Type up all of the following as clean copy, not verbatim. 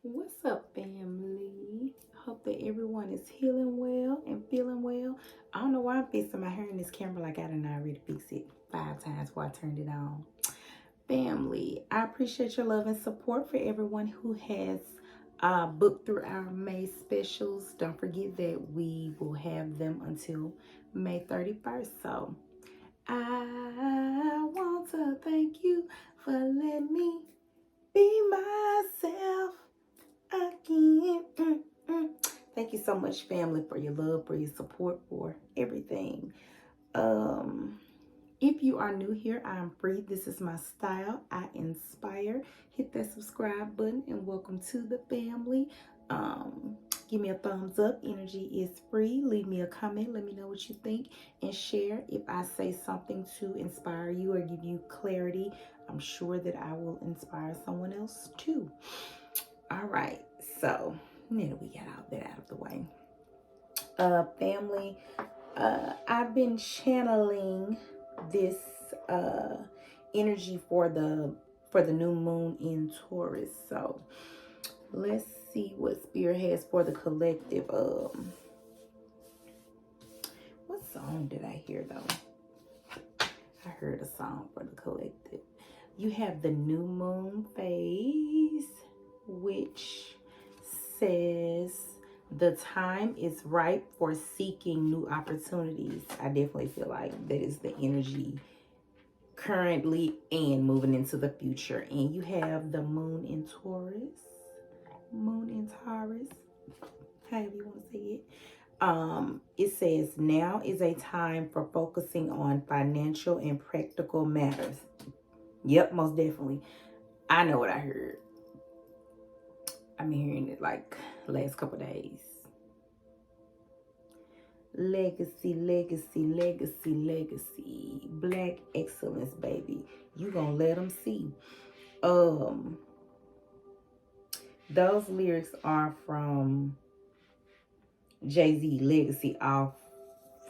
What's up, family? Hope that everyone is healing well and feeling well. I don't know why I'm fixing my hair in this camera like I didn't already fix it 5 times before I turned it on. Family, I appreciate your love and support for everyone who has booked through our May specials. Don't forget that we will have them until May 31st. So I want to thank you for letting me be myself again. Thank you so much, family, for your love, for your support, for everything. Um, if you are new here, I'm Free. This is my style. I inspire. Hit that subscribe button and welcome to the family. Give me a thumbs up. Energy is free. Leave me a comment. Let me know what you think and share. If I say something to inspire you or give you clarity, I'm sure that I will inspire someone else too. All right, so now that we got all that out of the way, family, I've been channeling this energy for the new moon in Taurus. So let's see what Spirit has for the collective. What song did I hear though? I heard a song for the collective. You have the new moon phase, which says the time is ripe for seeking new opportunities. I definitely feel like that is the energy currently and moving into the future. And you have the moon in Taurus, however you want to say it. It says now is a time for focusing on financial and practical matters. Yep, most definitely. I know what I heard. I've been hearing it like last couple days. Legacy, legacy, legacy, legacy. Black excellence, baby. You gonna let them see. Those lyrics are from Jay-Z Legacy off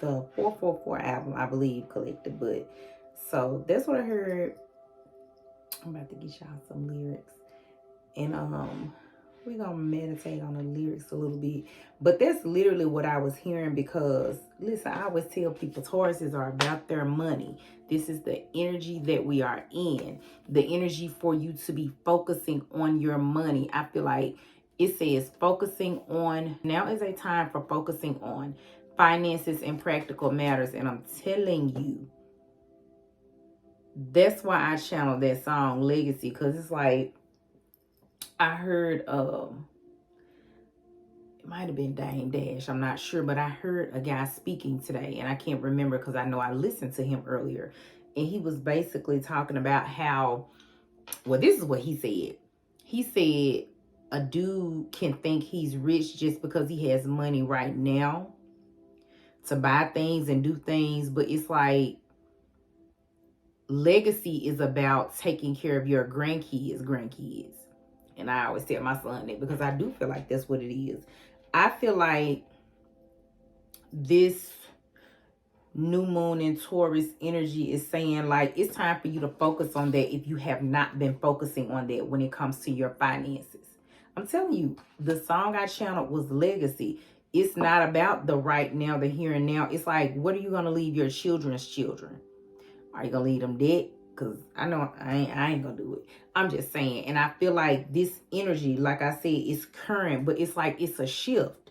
the 444 album, I believe, collected. But so that's what I heard. I'm about to get y'all some lyrics. And we're gonna meditate on the lyrics a little bit. But that's literally what I was hearing, because listen, I always tell people Tauruses are about their money. This is the energy that we are in. The energy for you to be focusing on your money. I feel like it says focusing on, now is a time for focusing on finances and practical matters. And I'm telling you, that's why I channeled that song Legacy, because it's like I heard it might have been Dame Dash, I'm not sure, but I heard a guy speaking today, and I can't remember because I know I listened to him earlier, and he was basically talking about how, well, this is what he said. He said a dude can think he's rich just because he has money right now to buy things and do things, but it's like legacy is about taking care of your grandkids. And I always tell my son that, because I do feel like that's what it is. I feel like this new moon in Taurus energy is saying, like, it's time for you to focus on that if you have not been focusing on that when it comes to your finances. I'm telling you, the song I channeled was Legacy. It's not about the right now, the here and now. It's like, what are you going to leave your children's children? Are you going to leave them dead? Because I know I ain't going to do it. I'm just saying. And I feel like this energy, like I said, is current, but it's like it's a shift.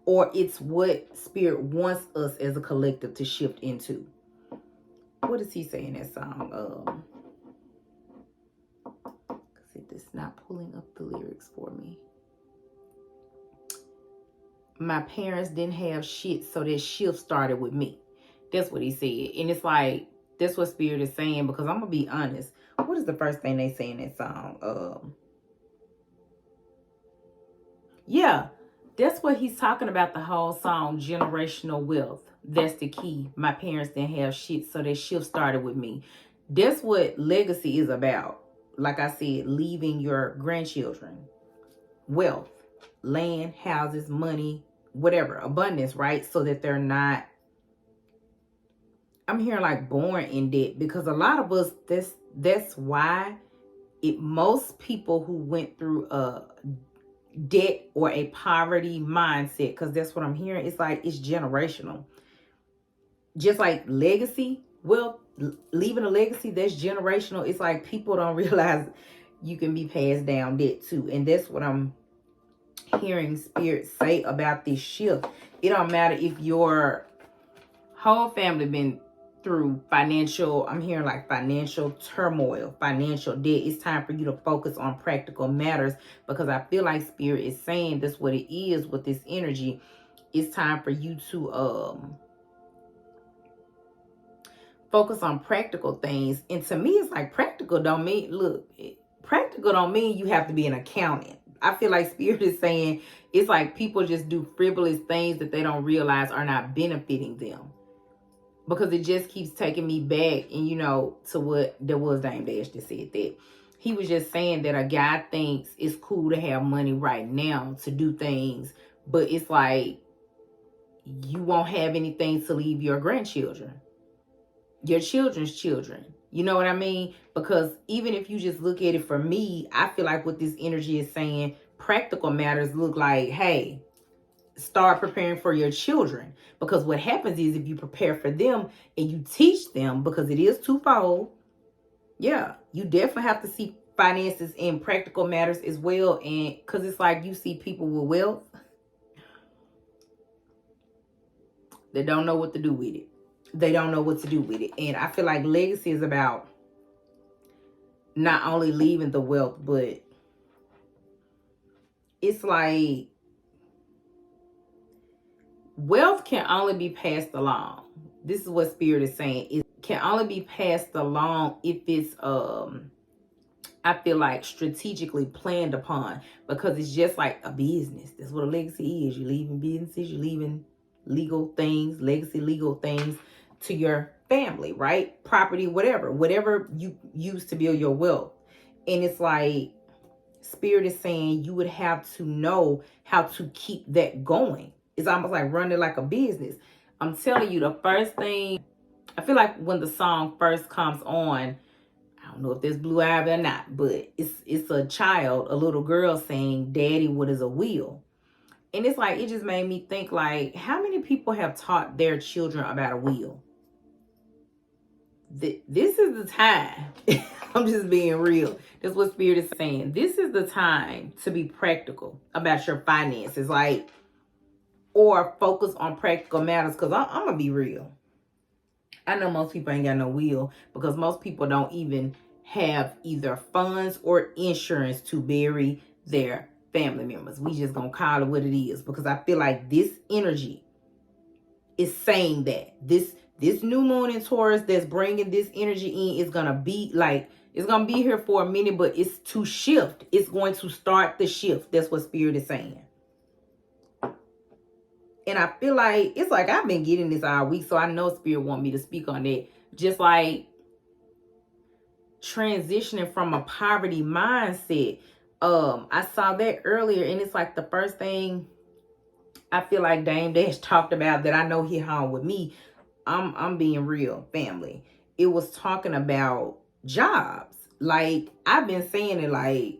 Or it's what Spirit wants us as a collective to shift into. What does he say in that song? Because it's not pulling up the lyrics for me. My parents didn't have shit, so that shift started with me. That's what he said. And it's like, that's what Spirit is saying, because I'm going to be honest. What is the first thing they say in that song? Yeah, that's what he's talking about, the whole song, generational wealth. That's the key. My parents didn't have shit, so that shift started with me. That's what legacy is about. Like I said, leaving your grandchildren wealth, land, houses, money, whatever, abundance, right? So that they're not, I'm hearing like born in debt, because a lot of us, that's why most people who went through a debt or a poverty mindset, because that's what I'm hearing, it's like it's generational. Just like legacy, well, leaving a legacy, that's generational. It's like people don't realize you can be passed down debt too. And that's what I'm hearing Spirit say about this shift. It don't matter if your whole family been through financial, I'm hearing like financial turmoil, financial debt. It's time for you to focus on practical matters, because I feel like Spirit is saying that's what it is with this energy. It's time for you to focus on practical things. And to me, it's like practical don't mean, look, practical don't mean you have to be an accountant. I feel like Spirit is saying it's like people just do frivolous things that they don't realize are not benefiting them. Because it just keeps taking me back, and you know, to what there was Dame Dash that said that. He was just saying that a guy thinks it's cool to have money right now to do things, but it's like you won't have anything to leave your grandchildren, your children's children. You know what I mean? Because even if you just look at it, for me, I feel like what this energy is saying, practical matters look like, hey, start preparing for your children. Because what happens is, if you prepare for them and you teach them, because it is twofold, yeah, you definitely have to see finances and practical matters as well. And because it's like you see people with wealth that don't know what to do with it. They don't know what to do with it. And I feel like legacy is about not only leaving the wealth, but it's like wealth can only be passed along. This is what Spirit is saying. It can only be passed along if it's I feel like strategically planned upon, because it's just like a business. That's what a legacy is. You're leaving businesses, you're leaving legal things, legacy legal things to your family, right? Property, whatever you use to build your wealth. And it's like Spirit is saying you would have to know how to keep that going. It's almost like running like a business. I'm telling you, the first thing, I feel like when the song first comes on, I don't know if there's Blue Ivy or not, but it's a child, a little girl saying, "Daddy, what is a wheel?" And it's like, it just made me think, like, how many people have taught their children about a wheel? This is the time. I'm just being real. That's what Spirit is saying. This is the time to be practical about your finances, like, or focus on practical matters. Because I'm going to be real. I know most people ain't got no will, because most people don't even have either funds or insurance to bury their family members. We just gonna call it what it is, because I feel like this energy is saying that this new moon in Taurus that's bringing this energy in is gonna be like, it's gonna be here for a minute, but it's to shift. It's going to start the shift. That's what Spirit is saying. And I feel like, it's like I've been getting this all week, so I know Spirit want me to speak on that. Just like transitioning from a poverty mindset. I saw that earlier, and it's like the first thing I feel like Dame Dash talked about that I know hit home with me. I'm being real, family. It was talking about jobs. Like, I've been saying it, like,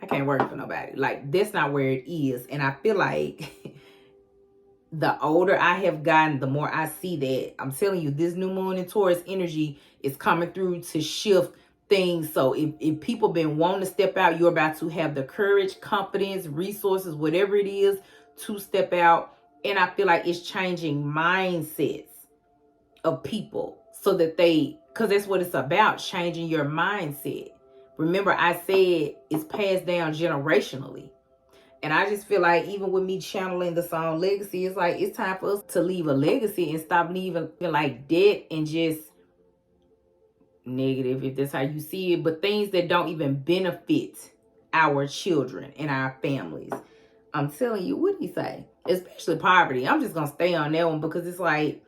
I can't work for nobody. Like, that's not where it is. And I feel like the older I have gotten, the more I see that. I'm telling you, this new moon in Taurus energy is coming through to shift things. So if people been wanting to step out, you're about to have the courage, confidence, resources, whatever it is, to step out. And I feel like it's changing mindsets of people, so that because that's what it's about, changing your mindset. Remember, I said it's passed down generationally. And I just feel like, even with me channeling the song Legacy, it's like it's time for us to leave a legacy and stop leaving like debt and just negative, if that's how you see it, but things that don't even benefit our children and our families. I'm telling you, what did he say? Especially poverty. I'm just going to stay on that one, because it's like,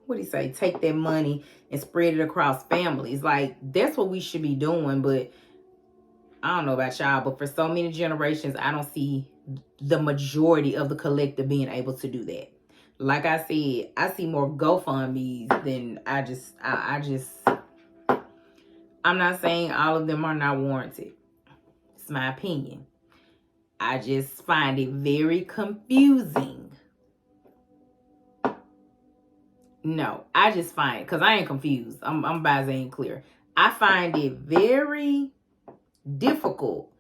what did he say? Take that money and spread it across families. Like, that's what we should be doing. But I don't know about y'all, but for so many generations, I don't see the majority of the collective being able to do that. Like I said, I see more GoFundMe's than I I'm not saying all of them are not warranted. It's my opinion. I just find it very confusing. No, I just find, because I ain't confused. I'm about saying clear. I find it very difficult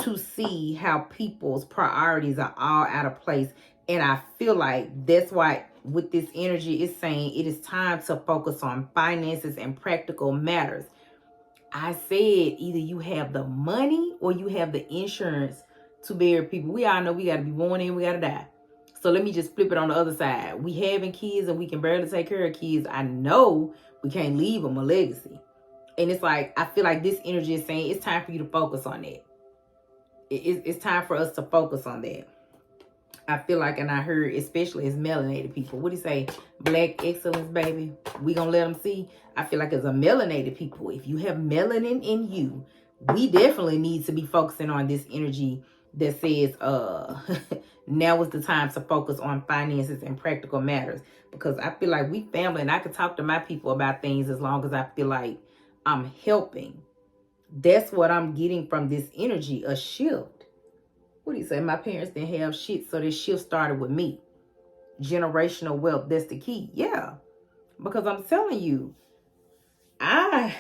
to see how people's priorities are all out of place. And I feel like that's why with this energy, it's saying it is time to focus on finances and practical matters. I said either you have the money or you have the insurance to bury people. We all know we got to be born in, we got to die. So let me just flip it on the other side. We having kids and we can barely take care of kids. I know we can't leave them a legacy. And it's like, I feel like this energy is saying it's time for you to focus on that. It's time for us to focus on that. I feel like, and I heard, especially as melanated people, what do you say? Black excellence, baby. We gonna let them see. I feel like as a melanated people, if you have melanin in you, we definitely need to be focusing on this energy that says, now is the time to focus on finances and practical matters. Because I feel like we family, and I can talk to my people about things as long as I feel like I'm helping. That's what I'm getting from this energy, a shift. What do you say? My parents didn't have shit, so this shift started with me. Generational wealth, that's the key. Yeah. Because I'm telling you,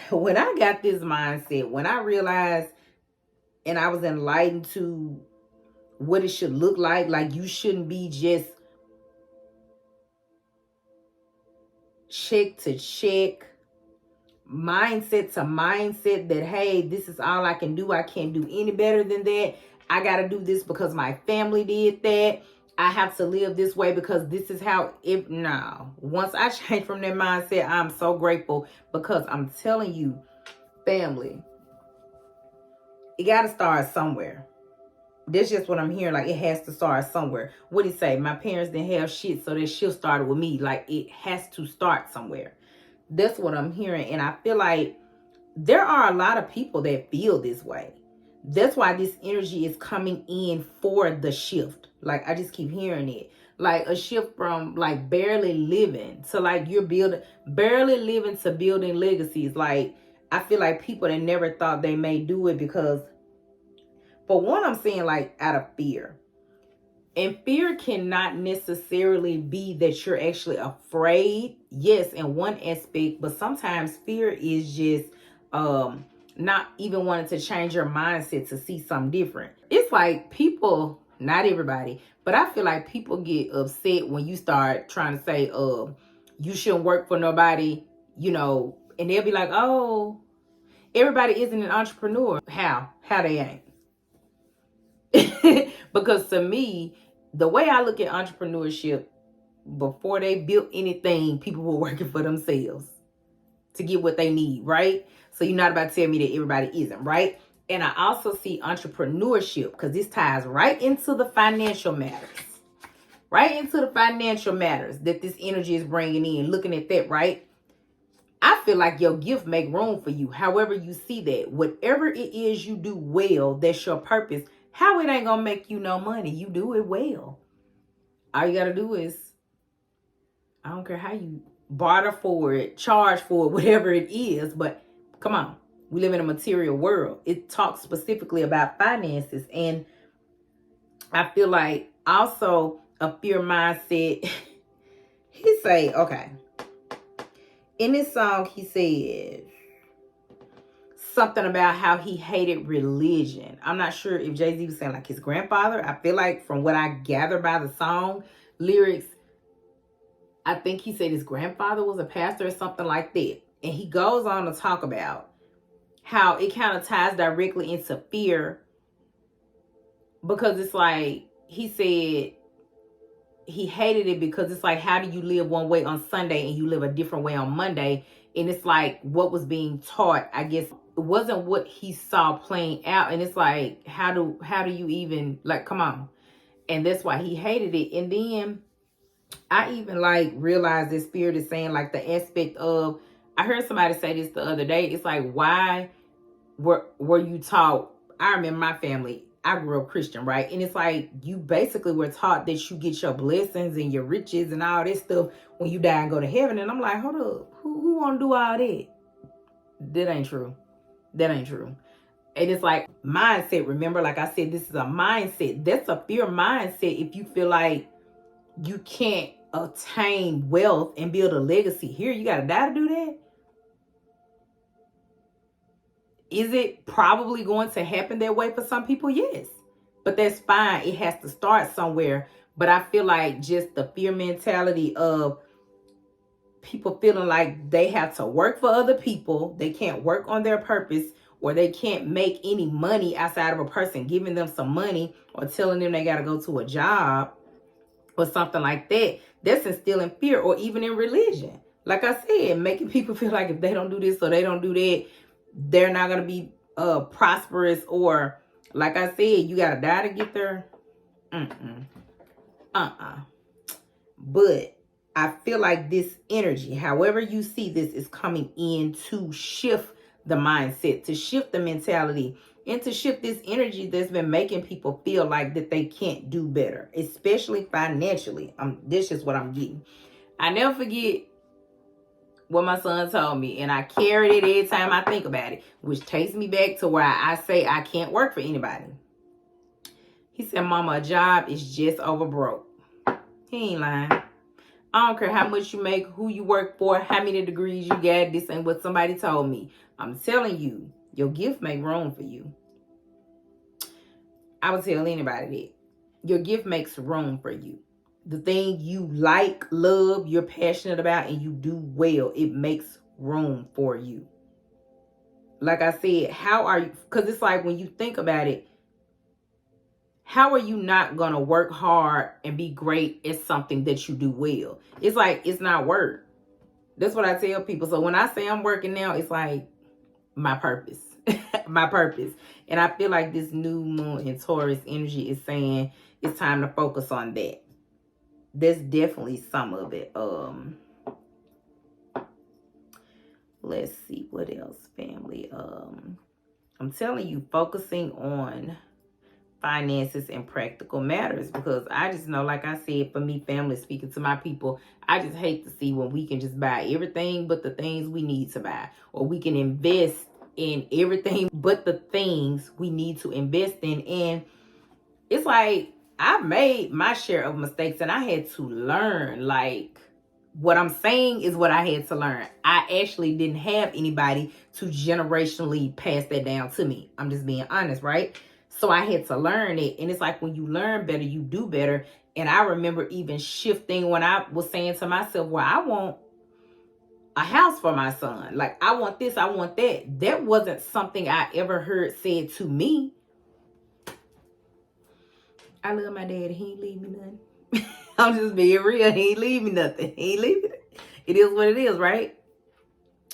when I got this mindset, when I realized and I was enlightened to what it should look like you shouldn't be just check to check, mindset to mindset that, hey, this is all I can do. I can't do any better than that. I got to do this because my family did that. I have to live this way because this is how it. No. Once I changed from that mindset, I'm so grateful because I'm telling you, family, it got to start somewhere. That's just what I'm hearing. Like, it has to start somewhere. What do you say? My parents didn't have shit, so that shit started with me. Like, it has to start somewhere. That's what I'm hearing. And I feel like there are a lot of people that feel this way. That's why this energy is coming in for the shift. Like, I just keep hearing it. Like, a shift from, like, barely living to, like, you're building, barely living to building legacies. Like, I feel like people that never thought they may do it because, for one, I'm saying, like, out of fear. And fear cannot necessarily be that you're actually afraid. Yes, in one aspect, but sometimes fear is just not even wanting to change your mindset to see something different. It's like people, not everybody, but I feel like people get upset when you start trying to say, you shouldn't work for nobody, you know, and they'll be like, oh, everybody isn't an entrepreneur. How they ain't? Because to me, the way I look at entrepreneurship, before they built anything, people were working for themselves to get what they need, right? So you're not about to tell me that everybody isn't, right? And I also see entrepreneurship, because this ties right into the financial matters. Right into the financial matters that this energy is bringing in. Looking at that, right? I feel like your gift make room for you. However you see that. Whatever it is you do well, that's your purpose. How it ain't gonna make you no money? You do it well. All you gotta do is, I don't care how you barter for it, charge for it, whatever it is, but come on. We live in a material world. It talks specifically about finances. And I feel like also a fear mindset. He say, okay. In this song, he said something about how he hated religion. I'm not sure if Jay-Z was saying like his grandfather. I feel like from what I gather by the song lyrics, I think he said his grandfather was a pastor or something like that. And he goes on to talk about how it kind of ties directly into fear, because it's like, he said he hated it because it's like, how do you live one way on Sunday and you live a different way on Monday? And it's like what was being taught, I guess, it wasn't what he saw playing out. And it's like, how do you even, like, come on. And that's why he hated it. And then I even like realized this spirit is saying like the aspect of, I heard somebody say this the other day. It's like, why were you taught? I remember my family, I grew up Christian, right? And it's like, you basically were taught that you get your blessings and your riches and all this stuff when you die and go to heaven. And I'm like, hold up, who want to do all that? That ain't true. That ain't true. And it's like mindset. Remember, like I said, this is a mindset. That's a fear mindset. If you feel like you can't attain wealth and build a legacy here, you got to die to do that. Is it probably going to happen that way for some people? Yes. But that's fine. It has to start somewhere. But I feel like just the fear mentality of people feeling like they have to work for other people, they can't work on their purpose, or they can't make any money outside of a person giving them some money or telling them they got to go to a job or something like that. That's instilling fear. Or even in religion, like I said, making people feel like if they don't do this or they don't do that, they're not going to be prosperous. Or like I said, you got to die to get there. But I feel like this energy, however you see this, is coming in to shift the mindset, to shift the mentality, and to shift this energy that's been making people feel like that they can't do better, especially financially. This is what I'm getting. I never forget what my son told me, and I carried it every time I think about it, which takes me back to where I say I can't work for anybody. He said, Mama, a job is just over broke. He ain't lying. I don't care how much you make, who you work for, how many degrees you got. This ain't what somebody told me. I'm telling you, your gift make room for you. I would tell anybody that. Your gift makes room for you. The thing you like, love, you're passionate about, and you do well, it makes room for you. Like I said, how are you? Because it's like when you think about it, how are you not going to work hard and be great at something that you do well? It's like, it's not work. That's what I tell people. So when I say I'm working now, it's like my purpose. My purpose. And I feel like this new moon in Taurus energy is saying it's time to focus on that. There's definitely some of it. Let's see what else, family. I'm telling you, focusing on finances and practical matters, because I just know, like I said, for me, family, speaking to my people, I just hate to see when we can just buy everything but the things we need to buy, or we can invest in everything but the things we need to invest in. And it's like, I made my share of mistakes and I had to learn. Like, what I'm saying is what I had to learn. I actually didn't have anybody to generationally pass that down to me. I'm just being honest, right? So I had to learn it. And it's like, when you learn better, you do better. And I remember even shifting when I was saying to myself, well, I want a house for my son. Like, I want this, I want that. That wasn't something I ever heard said to me. I love my dad. He ain't leave me nothing. I'm just being real. He ain't leave me nothing. He ain't leave me nothing. It is what it is, right?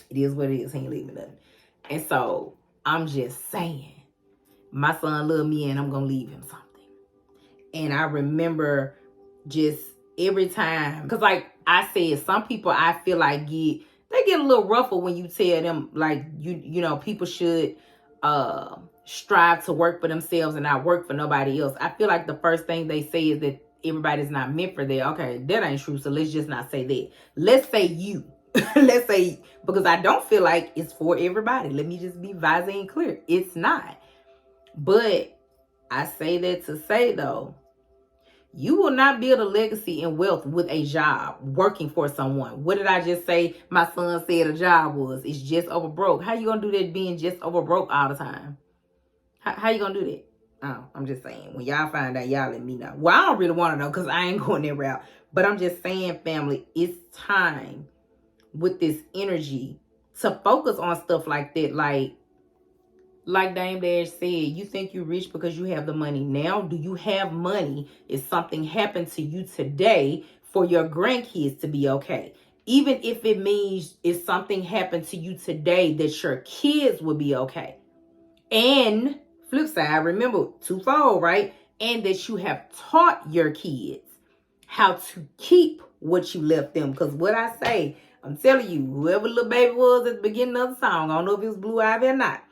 It is what it is. He ain't leave me nothing. And so I'm just saying, my son loved me and I'm going to leave him something. And I remember just every time, because like I said, some people I feel like they get a little ruffled when you tell them, like, you know, people should strive to work for themselves and not work for nobody else. I feel like the first thing they say is that everybody's not meant for that. Okay, that ain't true. So let's just not say that. Let's say you. Let's say, because I don't feel like it's for everybody. Let me just be visor and clear. It's not. But I say that to say, though, you will not build a legacy and wealth with a job, working for someone. What did I just say? My son said a job was. It's just over broke. How you going to do that being just over broke all the time? How you going to do that? Oh, I'm just saying. When y'all find out, y'all let me know. Well, I don't really want to know because I ain't going that route. But I'm just saying, family, it's time with this energy to focus on stuff like that. Like Dame Dash said, you think you're rich because you have the money now. Do you have money if something happened to you today for your grandkids to be okay? Even if it means if something happened to you today that your kids will be okay. And flip side, remember, twofold, right? And that you have taught your kids how to keep what you left them. Because what I say, I'm telling you, whoever little baby was at the beginning of the song, I don't know if it was Blue Ivy or not,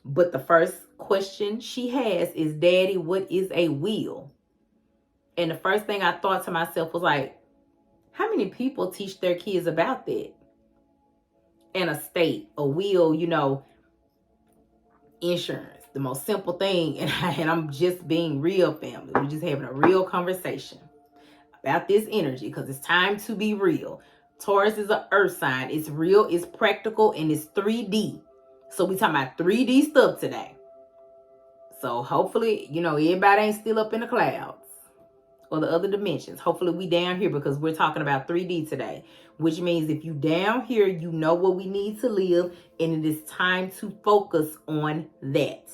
but the first question she has is, Daddy, what is a will? And the first thing I thought to myself was like, how many people teach their kids about that? An estate, a will, you know, insurance. The most simple thing. And I'm just being real, family. We're just having a real conversation about this energy because it's time to be real. Taurus is an earth sign. It's real, it's practical, and it's 3D. So we talking about 3D stuff today. So hopefully, you know, everybody ain't still up in the clouds or the other dimensions. Hopefully we down here because we're talking about 3D today. Which means if you down here, you know what we need to live. And it is time to focus on that.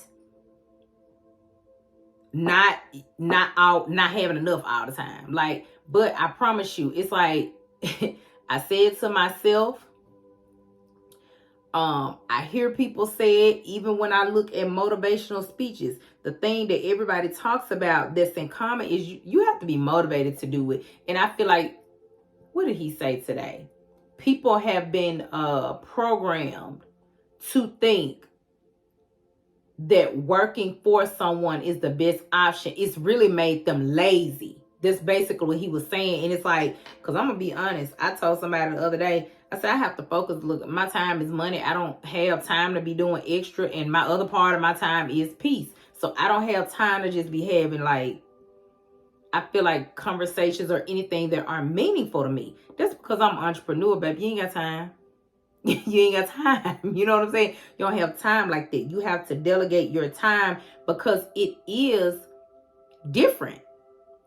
Not having enough all the time. Like, but I promise you, it's like I said to myself, I hear people say it even when I look at motivational speeches. The thing that everybody talks about that's in common is you have to be motivated to do it. And I feel like, what did he say today? People have been programmed to think that working for someone is the best option. It's really made them lazy. That's basically what he was saying. And it's like, because I'm going to be honest. I told somebody the other day, I said, I have to focus. Look, my time is money. I don't have time to be doing extra. And my other part of my time is peace. So I don't have time to just be having like, I feel like conversations or anything that aren't meaningful to me. That's because I'm an entrepreneur, baby. You ain't got time. You ain't got time. You know what I'm saying? You don't have time like that. You have to delegate your time because it is different.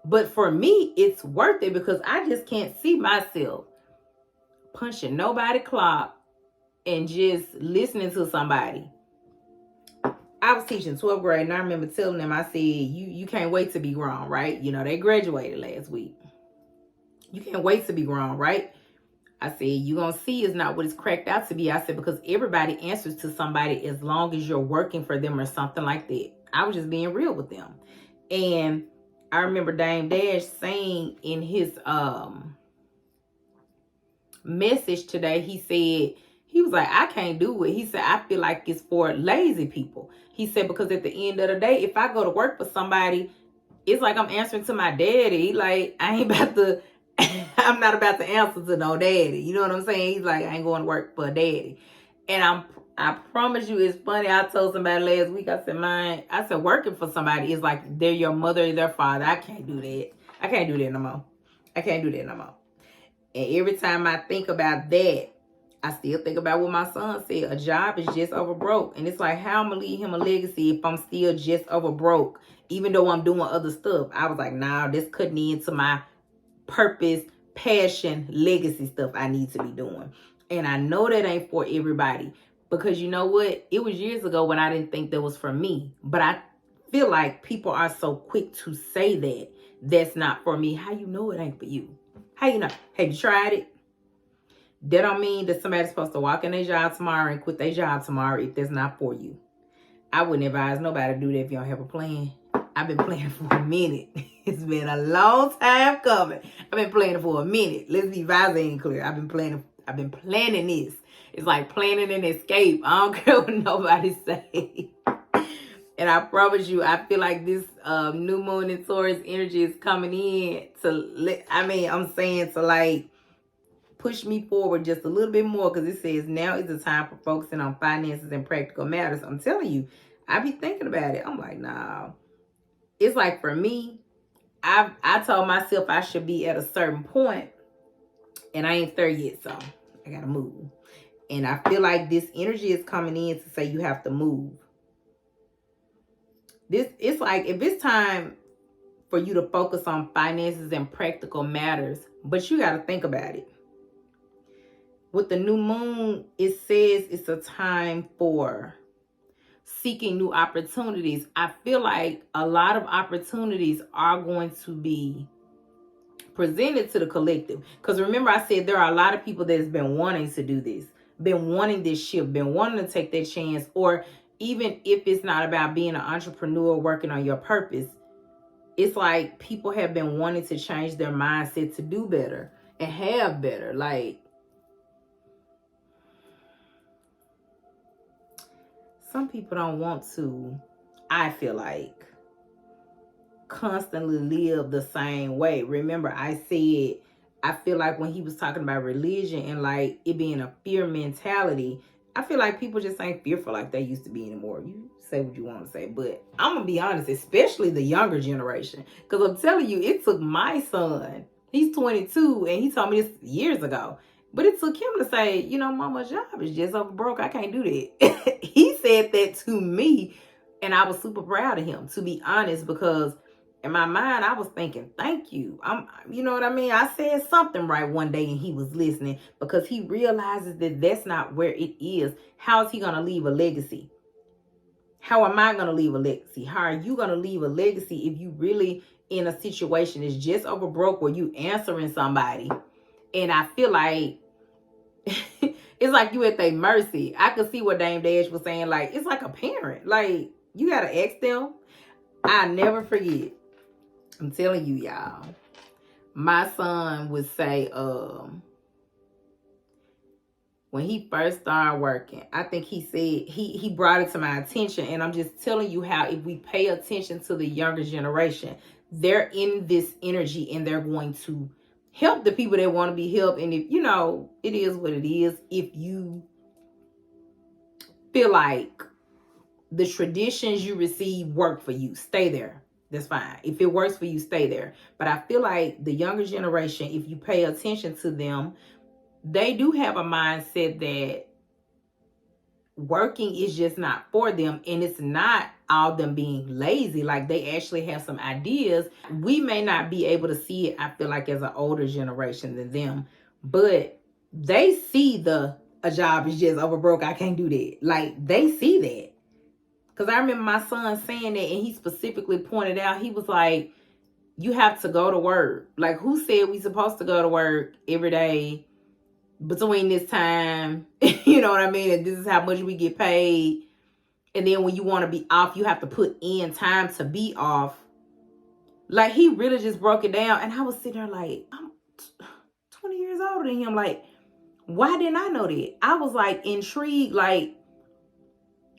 But for me, it's worth it because I just can't see myself punching nobody clock and just listening to somebody. I was teaching 12th grade and I remember telling them, I said, you can't wait to be grown, right? You know, they graduated last week. You can't wait to be grown, right? I said, you gonna see is not what it's cracked out to be. I said, because everybody answers to somebody as long as you're working for them or something like that. I was just being real with them. And I remember Dame Dash saying in his message today, he said, he was like, I can't do it. He said, I feel like it's for lazy people. He said, because at the end of the day, if I go to work for somebody, it's like I'm answering to my daddy. Like, I ain't about to, I'm not about to answer to no daddy. You know what I'm saying? He's like, I ain't going to work for a daddy. And I promise you, it's funny. I told somebody last week, I said, working for somebody is like they're your mother or their father. I can't do that. I can't do that no more. I can't do that no more. And every time I think about that, I still think about what my son said. A job is just over broke. And it's like, how I'm going to leave him a legacy if I'm still just over broke, even though I'm doing other stuff. I was like, nah, this couldn't into my purpose, passion, legacy stuff I need to be doing. And I know that ain't for everybody. Because you know what? It was years ago when I didn't think that was for me. But I feel like people are so quick to say that that's not for me. How you know it ain't for you? How you know? Have you tried it? That don't mean that somebody's supposed to walk in their job tomorrow and quit their job tomorrow if that's not for you. I wouldn't advise nobody to do that if you don't have a plan. I've been planning for a minute. It's been a long time coming. I've been planning for a minute. Let's be visor clear. I've been planning this. It's like planning an escape. I don't care what nobody say. And I promise you, I feel like this new moon in Taurus energy is coming in to I'm saying to like push me forward just a little bit more, because it says now is the time for focusing on finances and practical matters. I'm telling you, I be thinking about it. I'm like, nah. It's like for me, I told myself I should be at a certain point, and I ain't there yet, so I gotta move. And I feel like this energy is coming in to say you have to move. It's like if it's time for you to focus on finances and practical matters, but you gotta think about it. With the new moon, it says it's a time for seeking new opportunities. I feel like a lot of opportunities are going to be presented to the collective. Because remember, I said there are a lot of people that has been wanting to do this, been wanting this shift, been wanting to take that chance. Or even if it's not about being an entrepreneur working on your purpose, it's like people have been wanting to change their mindset to do better and have better. Like, some people don't want to, I feel like, constantly live the same way. Remember, I said, I feel like when he was talking about religion and like it being a fear mentality, I feel like people just ain't fearful like they used to be anymore. You say what you want to say, but I'm gonna be honest, especially the younger generation, because I'm telling you, it took my son, he's 22, and he told me this years ago, but it took him to say, you know, mama's job is just over broke, I can't do that. He said that to me, and I was super proud of him, to be honest, because in my mind, I was thinking, thank you. You know what I mean? I said something right one day and he was listening, because he realizes that that's not where it is. How is he going to leave a legacy? How am I going to leave a legacy? How are you going to leave a legacy if you really in a situation that's just over broke where you answering somebody? And I feel like it's like you at their mercy. I could see what Dame Dash was saying. Like, it's like a parent. Like, you got to ask them. I never forget. I'm telling you, y'all. My son would say, when he first started working, I think he said, he brought it to my attention. And I'm just telling you how, if we pay attention to the younger generation, they're in this energy and they're going to help the people that want to be helped. And if, you know, it is what it is. If you feel like the traditions you receive work for you, stay there. That's fine. If it works for you, stay there. But I feel like the younger generation, if you pay attention to them, they do have a mindset that working is just not for them. And it's not all them being lazy. Like, they actually have some ideas. We may not be able to see it, I feel like, as an older generation than them. But they see a job is just over broke, I can't do that. Like, they see that. Because I remember my son saying that, and he specifically pointed out, he was like, you have to go to work. Like, who said we supposed to go to work every day between this time? You know what I mean? And this is how much we get paid. And then when you want to be off, you have to put in time to be off. Like, he really just broke it down. And I was sitting there like, I'm 20 years older than him. Like, why didn't I know that? I was like intrigued. Like,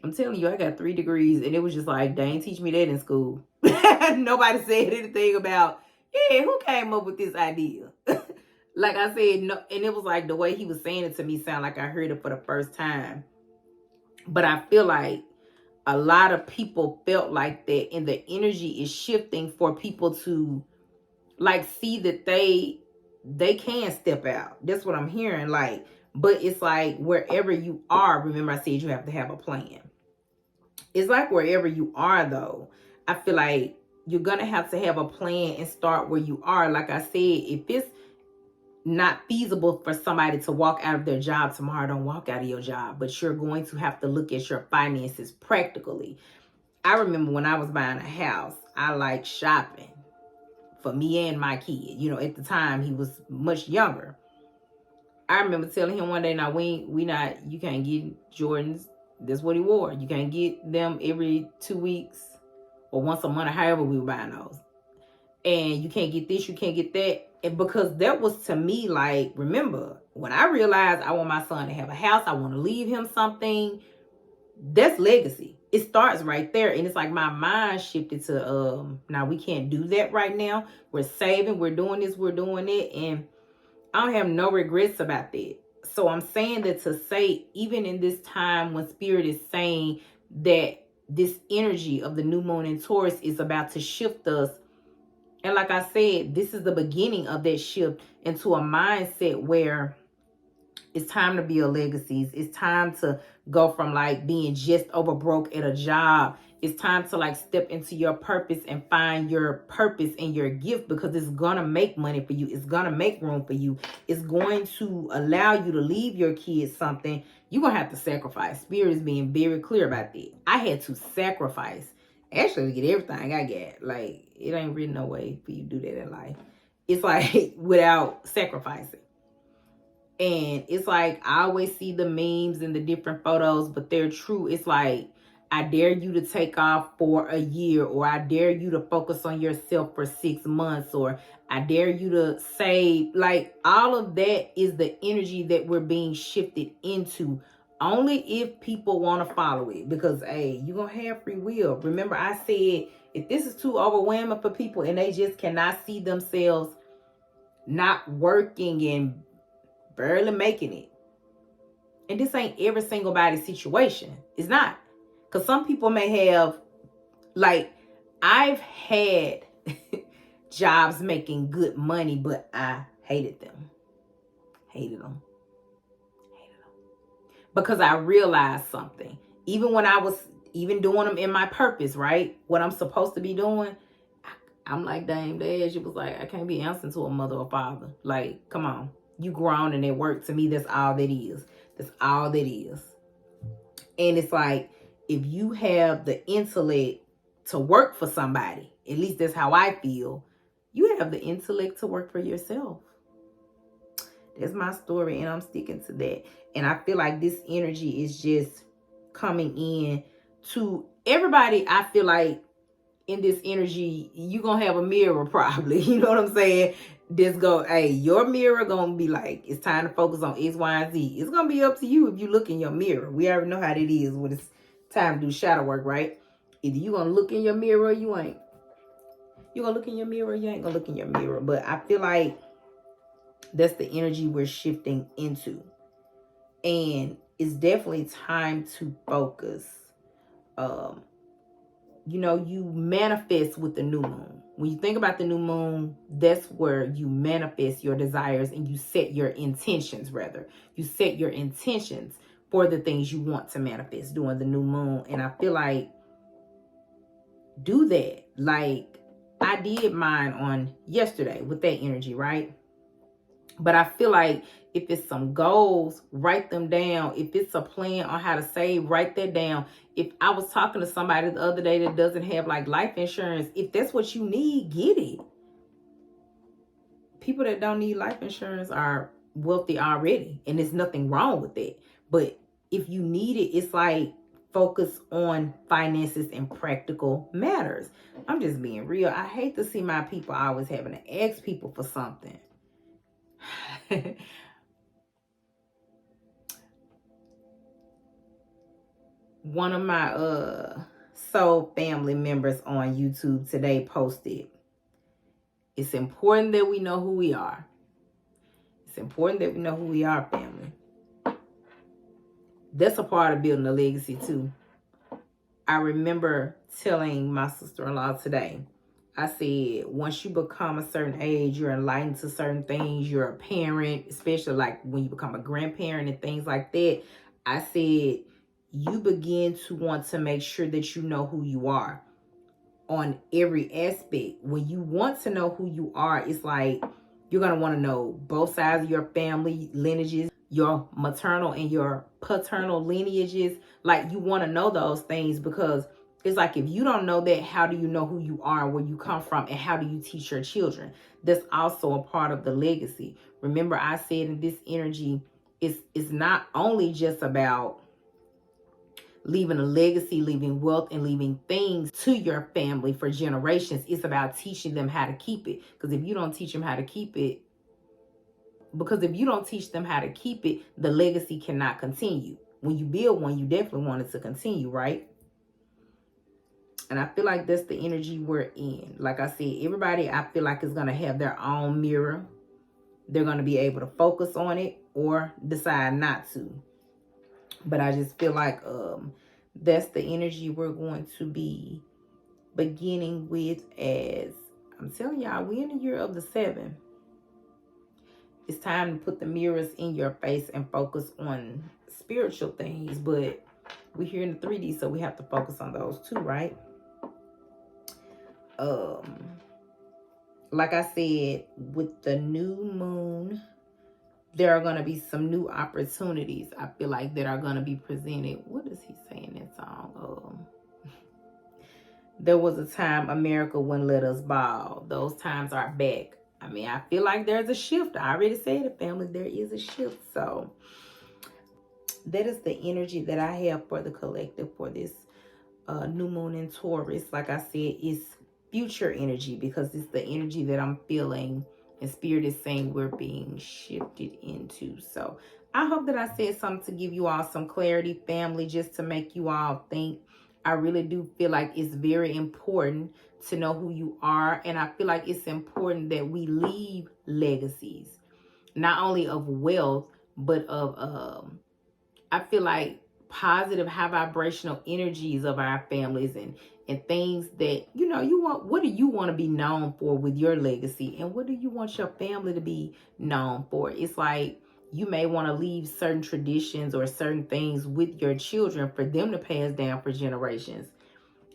I'm telling you, I got 3 degrees, and it was just like, they ain't teach me that in school. Nobody said anything about, yeah, who came up with this idea? Like I said, no, and it was like the way he was saying it to me sound like I heard it for the first time. But I feel like a lot of people felt like that, and the energy is shifting for people to like see that they can step out. That's what I'm hearing. Like, but it's like wherever you are, remember I said you have to have a plan. It's like wherever you are, though, I feel like you're going to have a plan and start where you are. Like I said, if it's not feasible for somebody to walk out of their job tomorrow, don't walk out of your job. But you're going to have to look at your finances practically. I remember when I was buying a house, I liked shopping for me and my kid. You know, at the time, he was much younger. I remember telling him one day, now, you can't get Jordans. That's what he wore. You can't get them every 2 weeks or once a month, or however we were buying those. And you can't get this, you can't get that. And because that was to me, like, remember, when I realized I want my son to have a house, I want to leave him something, that's legacy. It starts right there. And it's like my mind shifted to, now we can't do that right now. We're saving, we're doing this, we're doing it. And I don't have no regrets about that. So I'm saying that to say, even in this time when Spirit is saying that this energy of the new moon in Taurus is about to shift us. And like I said, this is the beginning of that shift into a mindset where it's time to build legacies. It's time to go from like being just over broke at a job. It's time to like step into your purpose and find your purpose and your gift, because it's going to make money for you. It's going to make room for you. It's going to allow you to leave your kids something. You're going to have to sacrifice. Spirit is being very clear about that. I had to sacrifice actually to get everything I got. Like, it ain't really no way for you to do that in life. It's like without sacrificing. And it's like, I always see the memes and the different photos, but they're true. It's like, I dare you to take off for a year, or I dare you to focus on yourself for 6 months, or I dare you to save. Like, all of that is the energy that we're being shifted into. Only if people want to follow it, because, hey, you're going to have free will. Remember, I said, if this is too overwhelming for people and they just cannot see themselves not working and barely making it. And this ain't every single body's situation. It's not. Because some people may have, like, I've had jobs making good money, but I hated them. Hated them. Because I realized something. Even when I was even doing them in my purpose, right? What I'm supposed to be doing, I'm like, dang, Dad, she was like, I can't be answering to a mother or father. Like, come on. You grown and it worked. To me, that's all that is. That's all that is. And it's like, if you have the intellect to work for somebody, at least that's how I feel, you have the intellect to work for yourself. That's my story, and I'm sticking to that. And I feel like this energy is just coming in to everybody. I feel like in this energy, you're going to have a mirror probably. You know what I'm saying? Just go, hey, your mirror going to be like, it's time to focus on X, Y, and Z. It's going to be up to you if you look in your mirror. We already know how that is when it's time to do shadow work, right? Either you going to look in your mirror or you ain't. You going to look in your mirror or you ain't going to look in your mirror. But I feel like that's the energy we're shifting into. And it's definitely time to focus. You know, you manifest with the new moon. When you think about the new moon, that's where you manifest your desires and you set your intentions, rather. You set your intentions for the things you want to manifest during the new moon. And I feel like, do that. Like, I did mine on yesterday with that energy, right? But I feel like if it's some goals, write them down. If it's a plan on how to save, write that down. If I was talking to somebody the other day that doesn't have like life insurance, if that's what you need, get it. People that don't need life insurance are wealthy already, and there's nothing wrong with that. But if you need it, it's like focus on finances and practical matters. I'm just being real. I hate to see my people always having to ask people for something. One of my soul family members on YouTube today posted, it's important that we know who we are. It's important that we know who we are, family. That's a part of building a legacy too. I remember telling my sister-in-law today, I said, once you become a certain age, you're enlightened to certain things, you're a parent, especially like when you become a grandparent and things like that. I said, you begin to want to make sure that you know who you are on every aspect. When you want to know who you are, it's like you're going to want to know both sides of your family lineages, your maternal and your paternal lineages. Like, you want to know those things, because it's like, if you don't know that, how do you know who you are, where you come from, and how do you teach your children? That's also a part of the legacy. Remember, I said in this energy, it's not only just about leaving a legacy, leaving wealth, and leaving things to your family for generations. It's about teaching them how to keep it. Because if you don't teach them how to keep it, the legacy cannot continue. When you build one, you definitely want it to continue, right? And I feel like that's the energy we're in. Like I said, everybody, I feel like, is going to have their own mirror. They're going to be able to focus on it or decide not to. But I just feel like that's the energy we're going to be beginning with. As I'm telling y'all, we're in the year of the 7. It's time to put the mirrors in your face and focus on spiritual things. But we're here in the 3D, so we have to focus on those too, right? Like I said, with the new moon, there are going to be some new opportunities, I feel like, that are going to be presented. What does he say in that song? There was a time America wouldn't let us ball. Those times are back. I mean, I feel like there's a shift. I already said it, family. There is a shift. So that is the energy that I have for the collective for this new moon in Taurus. Like I said, it's future energy, because it's the energy that I'm feeling and Spirit is saying we're being shifted into. So I hope that I said something to give you all some clarity, family, just to make you all think. I really do feel like it's very important to know who you are. And I feel like it's important that we leave legacies, not only of wealth, but of, I feel like positive, high vibrational energies of our families, and things that, you know, you want. What do you want to be known for with your legacy, and what do you want your family to be known for? It's like you may want to leave certain traditions or certain things with your children for them to pass down for generations.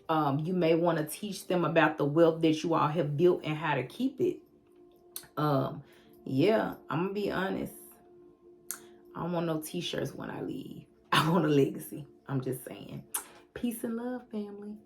You may want to teach them about the wealth that you all have built and how to keep it. Yeah, I'm gonna be honest. I don't want no t-shirts when I leave. I want a legacy. I'm just saying. Peace and love, family.